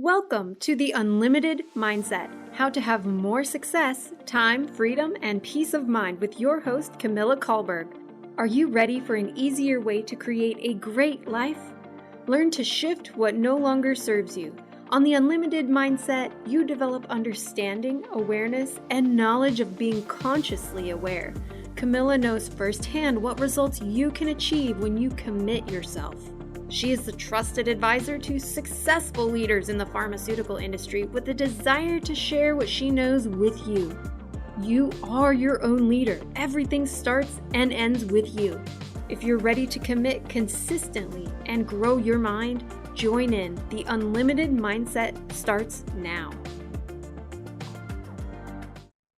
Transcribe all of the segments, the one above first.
Welcome to the Unlimited Mindset, how to have more success, time, freedom, and peace of mind with your host, Camilla Calberg. Are you ready for an easier way to create a great life? Learn to shift what no longer serves you. On the Unlimited Mindset, you develop understanding, awareness, and knowledge of being consciously aware. Camilla knows firsthand what results you can achieve when you commit yourself. She is the trusted advisor to successful leaders in the pharmaceutical industry with a desire to share what she knows with you. You are your own leader. Everything starts and ends with you. If you're ready to commit consistently and grow your mind, join in. The Unlimited Mindset starts now.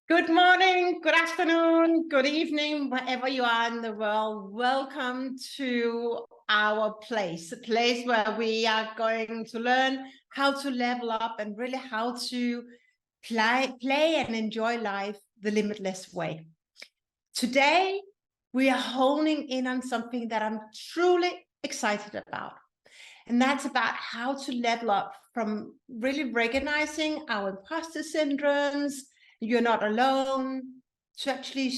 Good morning, good afternoon, good evening, wherever you are in the world. Welcome to our place, a place where we are going to learn how to level up and really how to play and enjoy life the limitless way. Today, we are honing in on something that I'm truly excited about. And that's about how to level up from really recognizing our imposter syndromes, you're not alone, to actually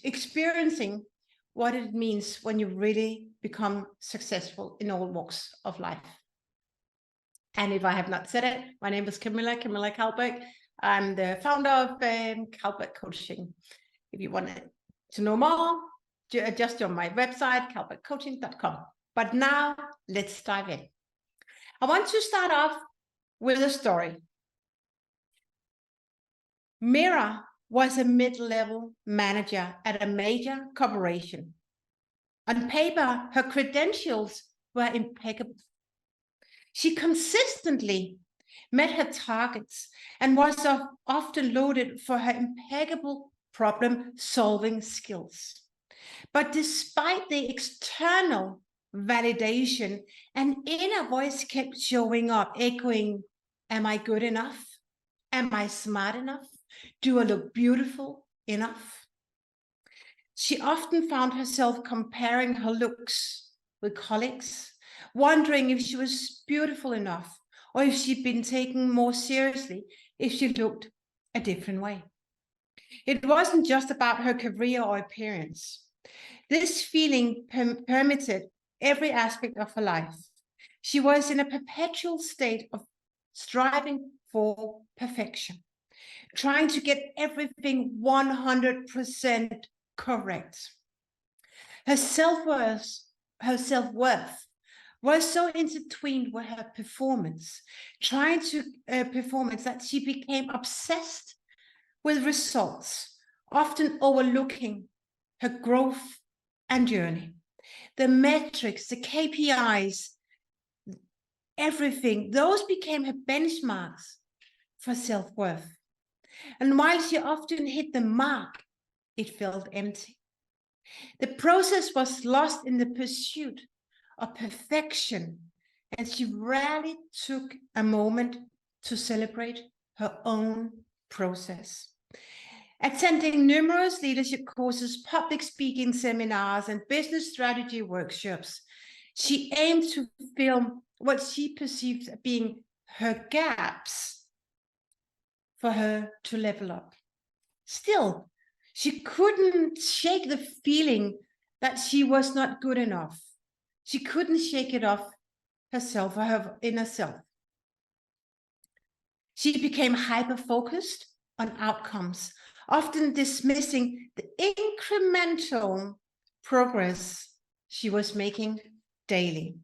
experiencing what it means when you really become successful in all walks of life. And if I have not said it, my name is Camilla Calberg. I'm the founder of Calberg Coaching. If you want to know more, just on my website, calbergcoaching.com. But now let's dive in. I want to start off with a story. Meera was a mid-level manager at a major corporation. On paper, her credentials were impeccable. She consistently met her targets and was often lauded for her impeccable problem-solving skills. But despite the external validation, an inner voice kept showing up, echoing, "Am I good enough? Am I smart enough? Do I look beautiful enough?" She often found herself comparing her looks with colleagues, wondering if she was beautiful enough or if she'd been taken more seriously if she looked a different way. It wasn't just about her career or appearance. This feeling permeated every aspect of her life. She was in a perpetual state of striving for perfection, trying to get everything 100% correct. Her self-worth was so intertwined with her performance, performance that she became obsessed with results, often overlooking her growth and journey. The metrics, the KPIs, everything, those became her benchmarks for self-worth. And while she often hit the mark, it felt empty. The process was lost in the pursuit of perfection, and she rarely took a moment to celebrate her own process. Attending numerous leadership courses, public speaking seminars, and business strategy workshops, she aimed to fill what she perceived as being her gaps for her to level up. Still, she couldn't shake the feeling that she was not good enough. She couldn't shake it off herself or her inner self. She became hyper-focused on outcomes, often dismissing the incremental progress she was making daily.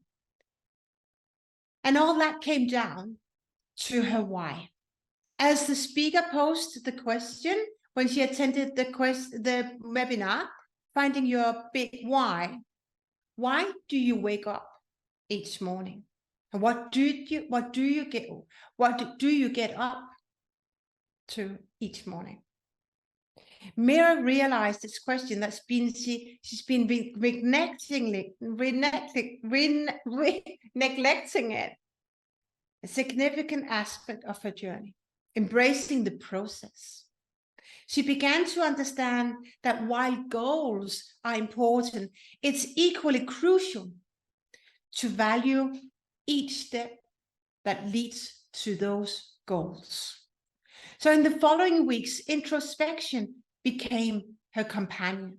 And all that came down to her why. As the speaker posed the question when she attended the webinar, finding your big why do you wake up each morning? And what do you get up to each morning? Meera realized this question that's been she's been neglecting it, a significant aspect of her journey, embracing the process. She began to understand that while goals are important, it's equally crucial to value each step that leads to those goals. So in the following weeks, introspection became her companion.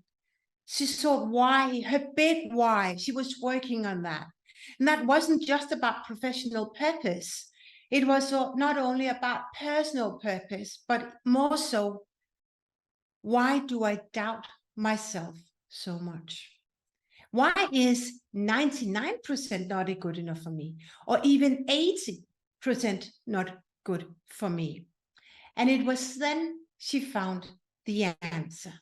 She saw why, her big why. She was working on that. And that wasn't just about professional purpose. It was not only about personal purpose, but more so, why do I doubt myself so much? Why is 99% not good enough for me? Or even 80% not good for me? And it was then she found the answer.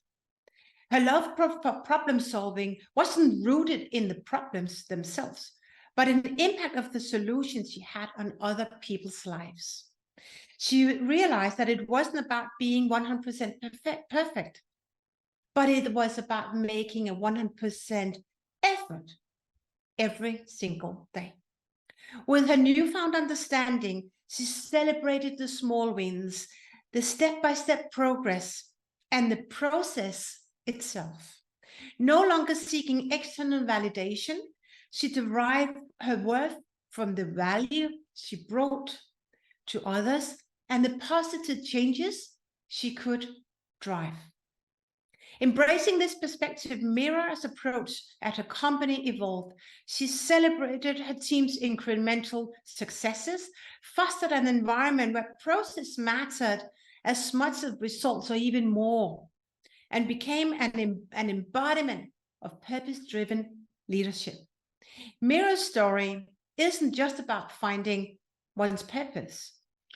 Her love for problem solving wasn't rooted in the problems themselves, but in the impact of the solutions she had on other people's lives. She realized that it wasn't about being 100% perfect, but it was about making a 100% effort every single day. With her newfound understanding, she celebrated the small wins, the step-by-step progress, and the process itself. No longer seeking external validation, she derived her worth from the value she brought to others and the positive changes she could drive. Embracing this perspective, Meera's approach at her company evolved. She celebrated her team's incremental successes, fostered an environment where process mattered as much as results or even more, and became an embodiment of purpose-driven leadership. Meera's story isn't just about finding one's purpose,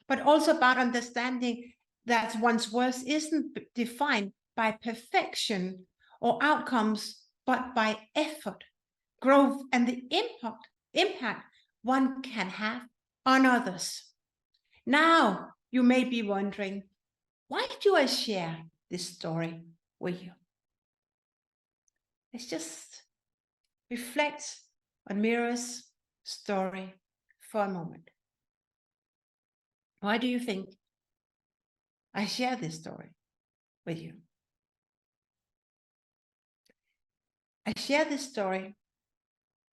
but also about understanding that one's worth isn't defined by perfection or outcomes, but by effort, growth, and the impact one can have on others. Now, you may be wondering, why do I share this story with you? Let's just reflect on Meera's story for a moment. Why do you think I share this story with you? I share this story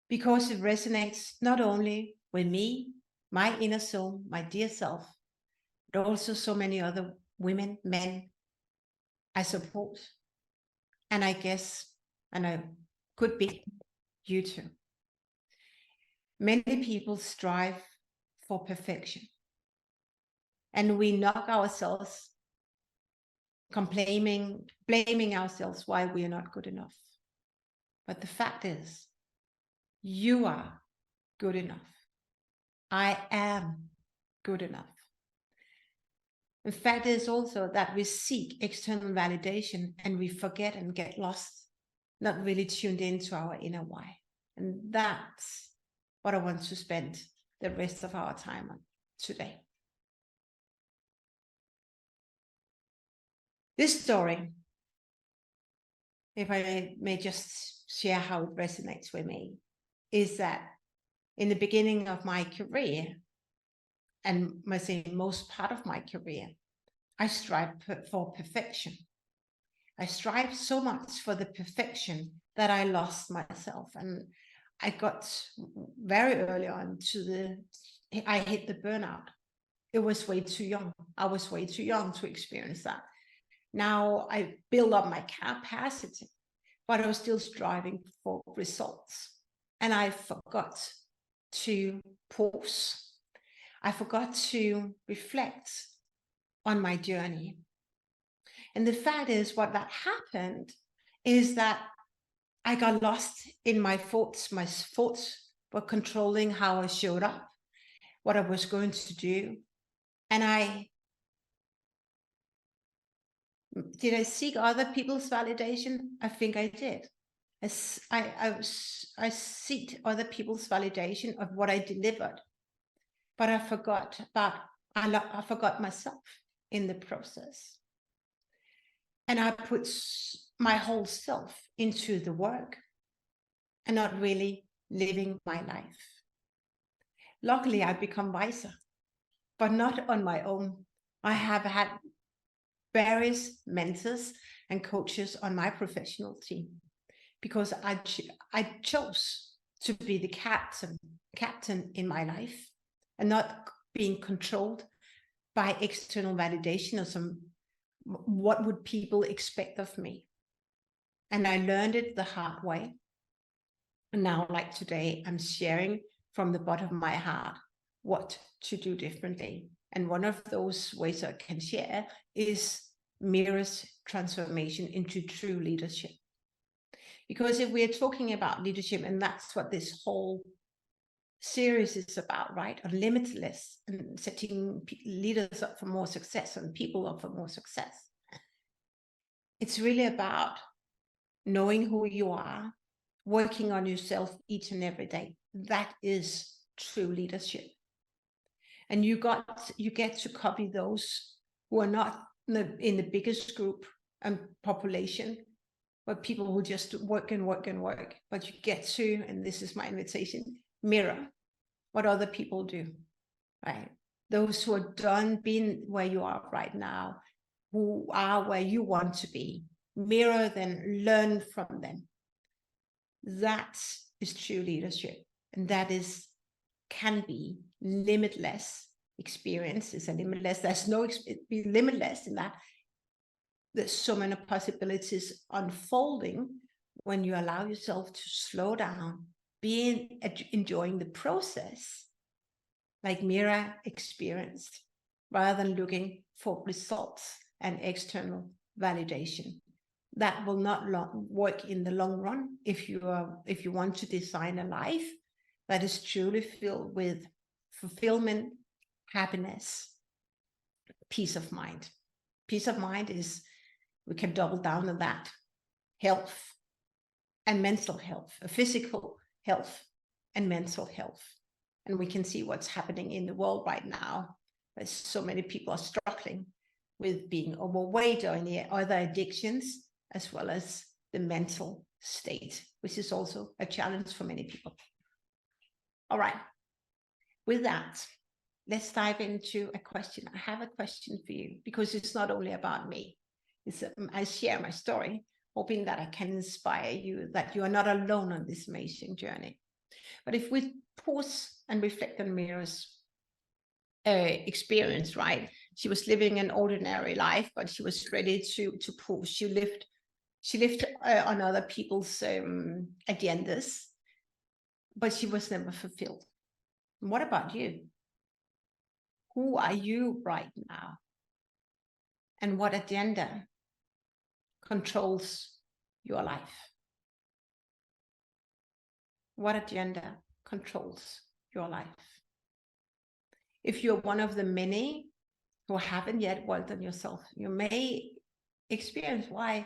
because it resonates not only with me, my inner soul, my dear self, but also so many other women, men I support. And I guess, and I could be you too. Many people strive for perfection. And we knock ourselves, blaming ourselves why we are not good enough. But the fact is, you are good enough. I am good enough. The fact is also that we seek external validation and we forget and get lost, not really tuned into our inner why. And that's what I want to spend the rest of our time on today. This story, if I may just share how it resonates with me, is that in the beginning of my career, and I say most part of my career, I strived for perfection. I strived so much for the perfection that I lost myself. And I got very early on I hit the burnout. It was way too young. I was way too young to experience that. Now I build up my capacity, but I was still striving for results. And I forgot to pause. I forgot to reflect on my journey. And the fact is, what that happened is that I got lost in my thoughts. My thoughts were controlling how I showed up, what I was going to do. And did I seek other people's validation? I think I did. I seeked other people's validation of what I delivered, but I forgot myself in the process. And I put my whole self into the work and not really living my life. Luckily, I've become wiser, but not on my own. I have had various mentors and coaches on my professional team because I chose to be the captain in my life and not being controlled by external validation or what would people expect of me? And I learned it the hard way. And now, like today, I'm sharing from the bottom of my heart what to do differently. And one of those ways I can share is Meera's transformation into true leadership. Because if we're talking about leadership, and that's what this whole series is about, right? On limitless and setting leaders up for more success and people up for more success. It's really about knowing who you are, working on yourself each and every day. That is true leadership. And you get to copy those who are not in the biggest group and population, where people will just work and work and work. But you get to, and this is my invitation, mirror what other people do, right? Those who are done being where you are right now, who are where you want to be, mirror them, learn from them. That is true leadership. And that can be limitless experience. It's a limitless, there's no be limitless in that. There's so many possibilities unfolding when you allow yourself to slow down, enjoying the process, like Meera experienced, rather than looking for results and external validation. That will not work in the long run if you want to design a life that is truly filled with fulfillment, happiness, peace of mind. Peace of mind is, we can double down on that, health and mental health, physical health and mental health. And we can see what's happening in the world right now. There's so many people are struggling with being overweight or any other addictions, as well as the mental state, which is also a challenge for many people. All right. With that, let's dive into a question. I have a question for you, because it's not only about me. I share my story, hoping that I can inspire you, that you are not alone on this amazing journey. But if we pause and reflect on Meera's experience, right? She was living an ordinary life, but she was ready to push. She lived on other people's agendas, but she was never fulfilled. And what about you? Who are you right now? And what agenda controls your life? What agenda controls your life? If you're one of the many who haven't yet worked on yourself, you may experience why.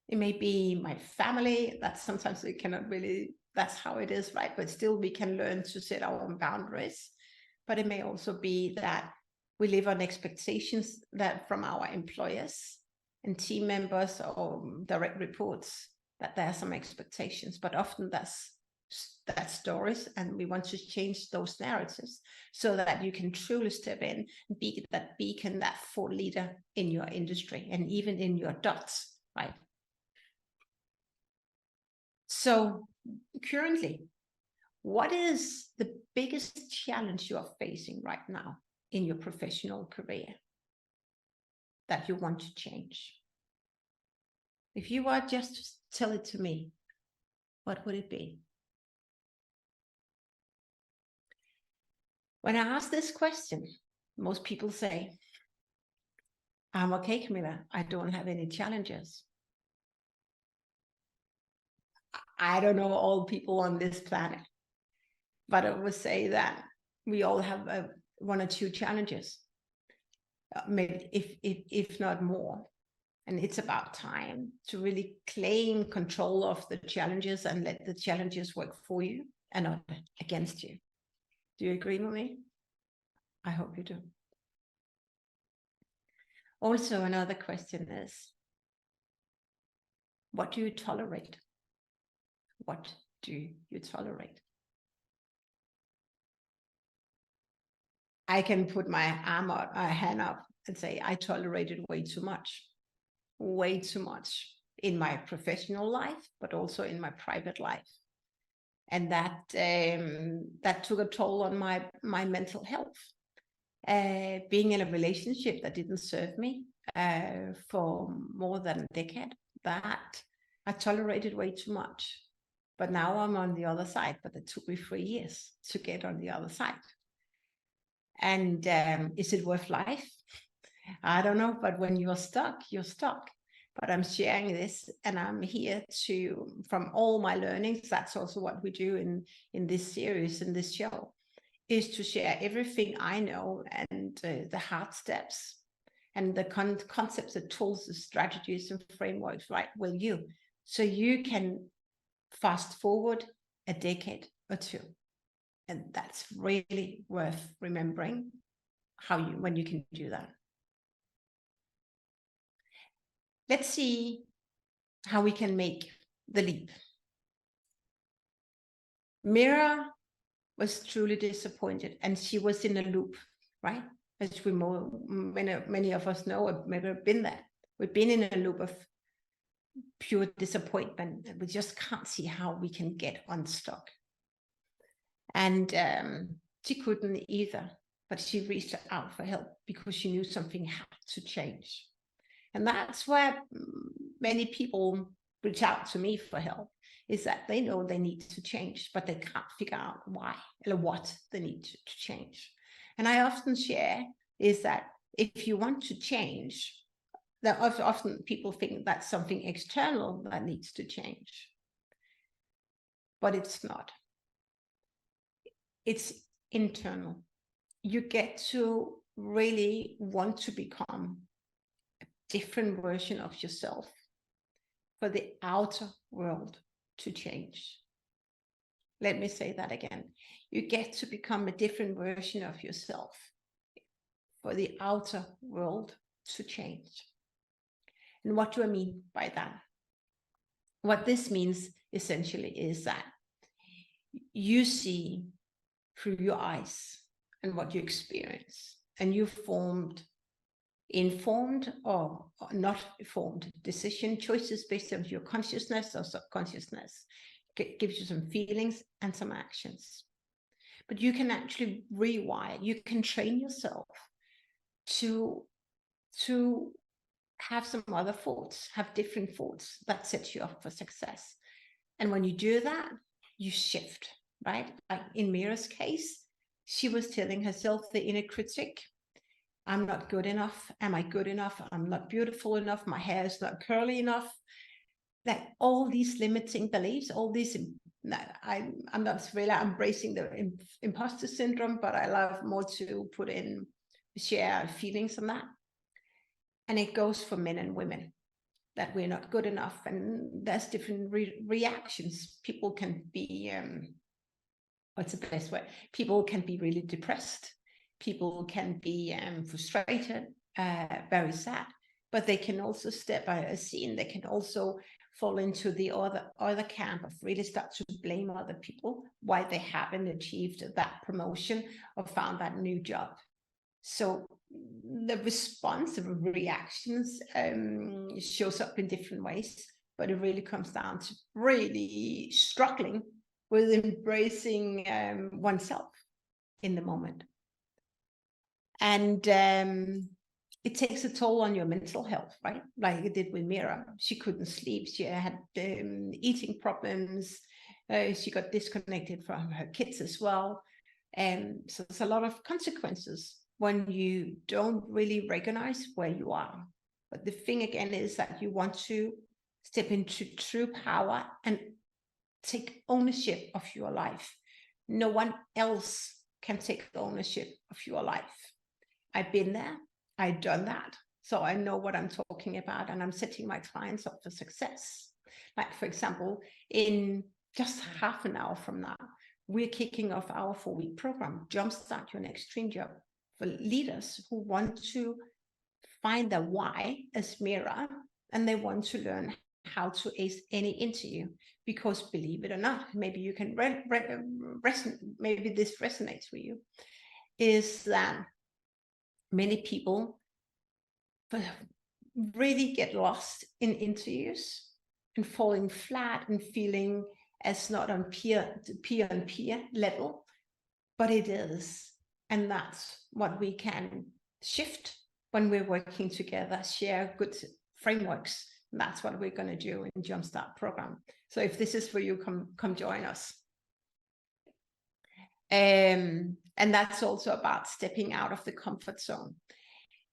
It may be my family, that sometimes we cannot really, that's how it is, right? But still we can learn to set our own boundaries. But it may also be that we live on expectations that from our employers and team members or direct reports, that there are some expectations, but often that's stories, and we want to change those narratives so that you can truly step in and be that beacon, that thought leader in your industry and even in your dots, right? So currently, what is the biggest challenge you are facing right now in your professional career that you want to change? If you were just to tell it to me, what would it be? When I ask this question, most people say, I'm okay, Camilla, I don't have any challenges. I don't know all people on this planet, but I would say that we all have one or two challenges, maybe if not more. And it's about time to really claim control of the challenges and let the challenges work for you and not against you. Do you agree with me? I hope you do. Also, another question is, what do you tolerate? What do you tolerate? I can put my hand up and say, I tolerated way too much in my professional life, but also in my private life. And that took a toll on my mental health. being in a relationship that didn't serve me for more than a decade, that I tolerated way too much. But now I'm on the other side, but it took me 3 years to get on the other side. And is it worth life? I don't know, but when you're stuck, you're stuck. But I'm sharing this, and I'm here to, from all my learnings, that's also what we do in this series, in this show, is to share everything I know and the hard steps and the concepts, the tools, the strategies and frameworks right with you, so you can fast forward a decade or two. And that's really worth remembering when you can do that. Let's see how we can make the leap. Meera was truly disappointed, and she was in a loop, right? As many of us know, have maybe been there. We've been in a loop of pure disappointment, and we just can't see how we can get unstuck. And she couldn't either, but she reached out for help because she knew something had to change. And that's where many people reach out to me for help, is that they know they need to change, but they can't figure out why or what they need to change. And I often share is that if you want to change, that often people think that's something external that needs to change, but it's not. It's internal. You get to really want to become a different version of yourself for the outer world to change. Let me say that again. You get to become a different version of yourself for the outer world to change. And what do I mean by that? What this means essentially is that you see through your eyes and what you experience, and you formed informed or not formed choices based on your consciousness or subconsciousness. It gives you some feelings and some actions. But you can actually rewire, you can train yourself to have some other thoughts, have different thoughts that set you up for success. And when you do that, you shift, right? Like in Meera's case, she was telling herself the inner critic, I'm not good enough. Am I good enough? I'm not beautiful enough. My hair is not curly enough. Like all these limiting beliefs, all these, I'm not really embracing the imposter syndrome, but I love more to share feelings on that. And it goes for men and women, that we're not good enough. And there's different reactions. People can be, what's the best way? People can be really depressed. People can be frustrated, very sad, but they can also step by a scene. They can also fall into the other camp of really start to blame other people why they haven't achieved that promotion or found that new job. So the response of reactions shows up in different ways, but it really comes down to really struggling with embracing oneself in the moment. And it takes a toll on your mental health, right? Like it did with Meera. She couldn't sleep. She had eating problems. She got disconnected from her kids as well. So there's a lot of consequences when you don't really recognize where you are. But the thing again is that you want to step into true power and take ownership of your life. No one else can take ownership of your life. I've been there, I've done that. So I know what I'm talking about, and I'm setting my clients up for success. Like, for example, in just half an hour from now, we're kicking off our 4-week program, Jumpstart Your Next Dream Job, for leaders who want to find their why as Meera, and they want to learn how to ace any interview. Because believe it or not, maybe you can maybe this resonates with you, is that many people really get lost in interviews and falling flat and feeling as not on peer level, but it is. And that's what we can shift when we're working together, share good frameworks. That's what we're going to do in Jumpstart program. So if this is for you, come join us. And that's also about stepping out of the comfort zone.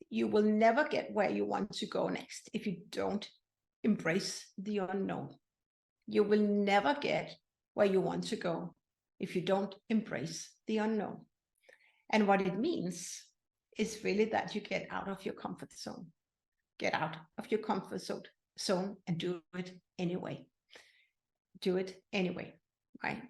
You will never get where you want to go next if you don't embrace the unknown. You will never get where you want to go if you don't embrace the unknown. And what it means is really that you get out of your comfort zone. Get out of your comfort zone and do it anyway. Do it anyway, right?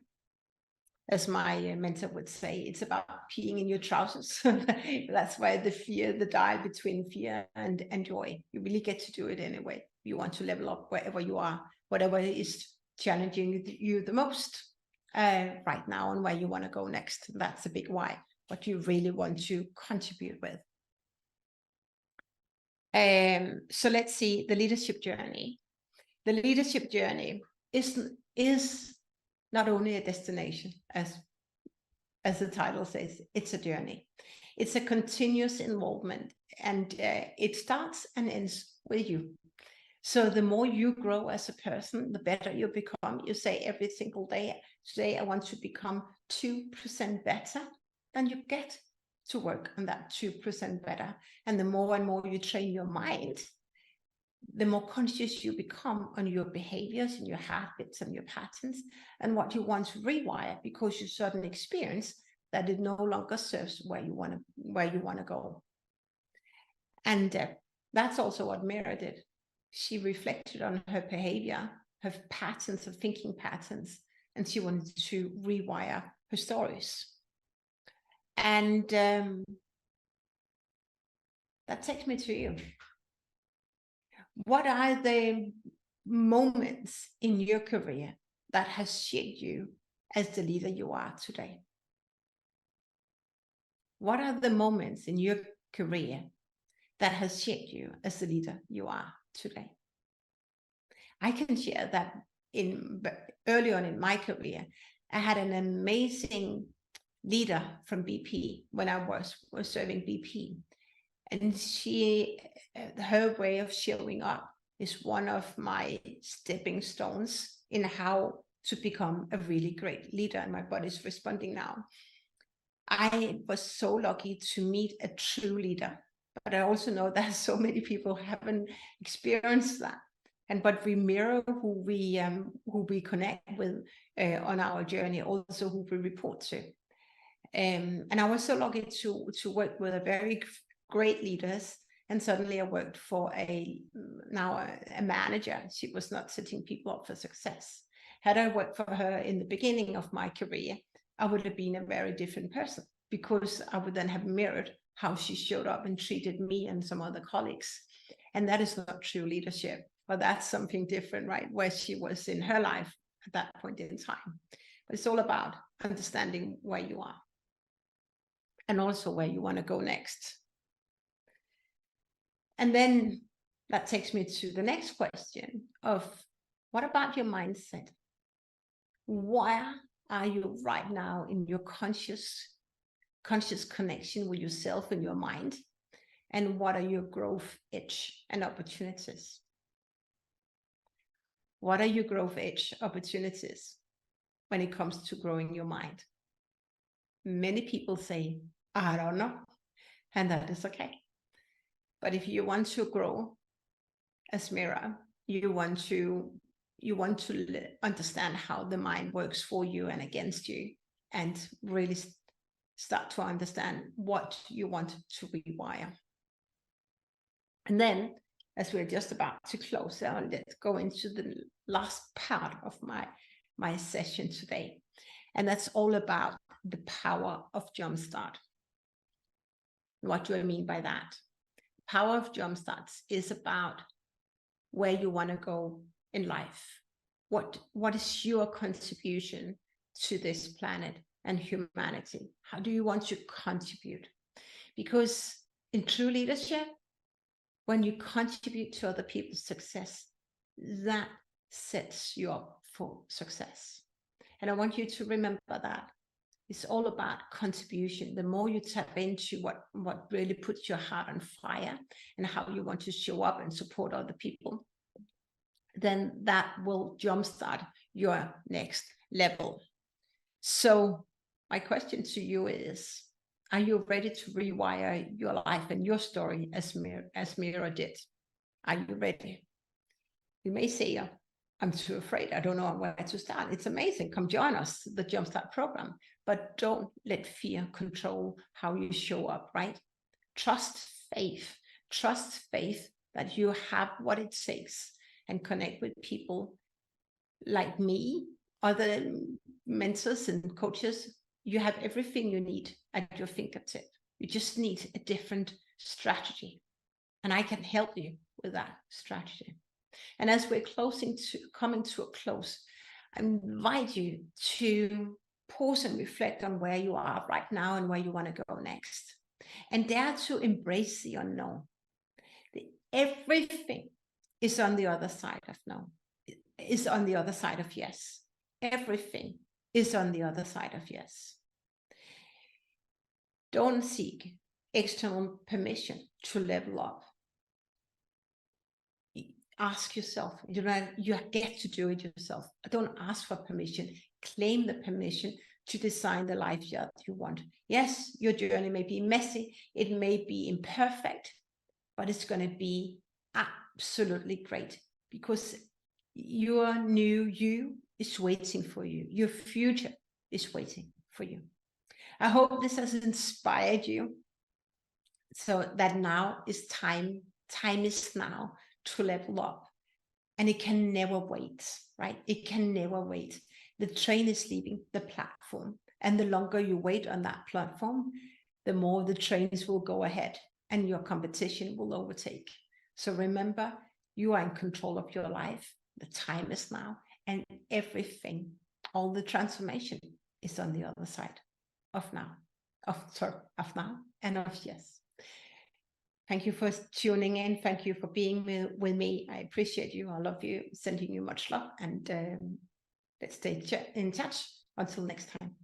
As my mentor would say, it's about peeing in your trousers. That's why the dial between fear and joy. You really get to do it anyway. You want to level up wherever you are, whatever is challenging you the most right now, and where you want to go next. That's a big why, what you really want to contribute with. So let's see the leadership journey. The leadership journey is not only a destination, as the title says, it's a journey. It's a continuous involvement, and it starts and ends with you. So the more you grow as a person, the better you become. You say every single day, today I want to become 2% better. Then you get to work on that 2% better. And the more and more you train your mind, the more conscious you become on your behaviors and your habits and your patterns and what you want to rewire, because you suddenly experience that it no longer serves where you want to go. And that's also what Meera did. She reflected on her behavior, her patterns, her thinking patterns, and she wanted to rewire her stories. And that takes me to you. What are the moments in your career that has shaped you as the leader you are today? What are the moments in your career that has shaped you as the leader you are today? I can share that early on in my career, I had an amazing leader from BP when I was serving BP. And her way of showing up is one of my stepping stones in how to become a really great leader. And my body's responding now. I was so lucky to meet a true leader, but I also know that so many people haven't experienced that. But we mirror who we connect with on our journey, also who we report to. And I was so lucky to work with a very great leaders, and suddenly I worked for a manager. She was not setting people up for success. Had I worked for her in the beginning of my career, I would have been a very different person, because I would then have mirrored how she showed up and treated me and some other colleagues. And that is not true leadership, but that's something different, right? Where she was in her life at that point in time. But it's all about understanding where you are and also where you want to go next. And then that takes me to the next question of, what about your mindset? Where are you right now in your conscious connection with yourself and your mind? And what are your growth edge and opportunities? What are your growth edge opportunities when it comes to growing your mind? Many people say, I don't know, and that is okay. But if you want to grow as Meera, you want to understand how the mind works for you and against you, and really start to understand what you want to rewire. And then, as we're just about to close down, let's go into the last part of my session today. And that's all about the power of Jumpstart. What do I mean by that? Power of Jumpstarts is about where you want to go in life. What is your contribution to this planet and humanity? How do you want to contribute? Because in true leadership, when you contribute to other people's success, that sets you up for success. And I want you to remember that. It's all about contribution. The more you tap into what really puts your heart on fire and how you want to show up and support other people, then that will jumpstart your next level. So my question to you is, are you ready to rewire your life and your story as Meera did? Are you ready? You may say, I'm too afraid. I don't know where to start. It's amazing. Come join us, the Jumpstart program. But don't let fear control how you show up, right? Trust faith. Trust faith that you have what it takes, and connect with people like me, other mentors and coaches. You have everything you need at your fingertip. You just need a different strategy. And I can help you with that strategy. And as we're coming to a close, I invite you to pause and reflect on where you are right now and where you want to go next. And dare to embrace the unknown. Everything is on the other side of no. Is on the other side of yes. Everything is on the other side of yes. Don't seek external permission to level up. Ask yourself, you get to do it yourself. Don't ask for permission. Claim the permission to design the life that you want. Yes, your journey may be messy, it may be imperfect, but it's going to be absolutely great, because your new you is waiting for you. Your future is waiting for you. I hope this has inspired you, so that now is time is now to level up. And it can never wait, right? It can never wait. The train is leaving the platform, and the longer you wait on that platform, the more the trains will go ahead and your competition will overtake. So remember, you are in control of your life. The time is now, and everything, all the transformation is on the other side of now, of now and of yes. Thank you for tuning in. Thank you for being with me. I appreciate you. I love you. Sending you much love. And let's stay in touch. Until next time.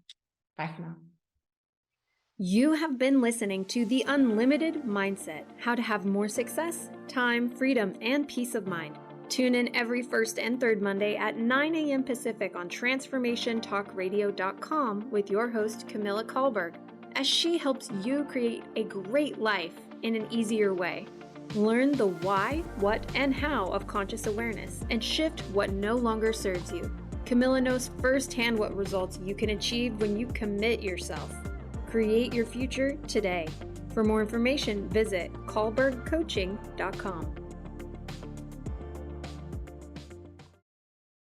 Bye for now. You have been listening to The Unlimited Mindset, how to have more success, time, freedom, and peace of mind. Tune in every first and third Monday at 9 a.m. Pacific on transformationtalkradio.com with your host, Camilla Calberg, as she helps you create a great life in an easier way. Learn the why, what, and how of conscious awareness and shift what no longer serves you. Camilla knows firsthand what results you can achieve when you commit yourself. Create your future today. For more information, visit calbergcoaching.com.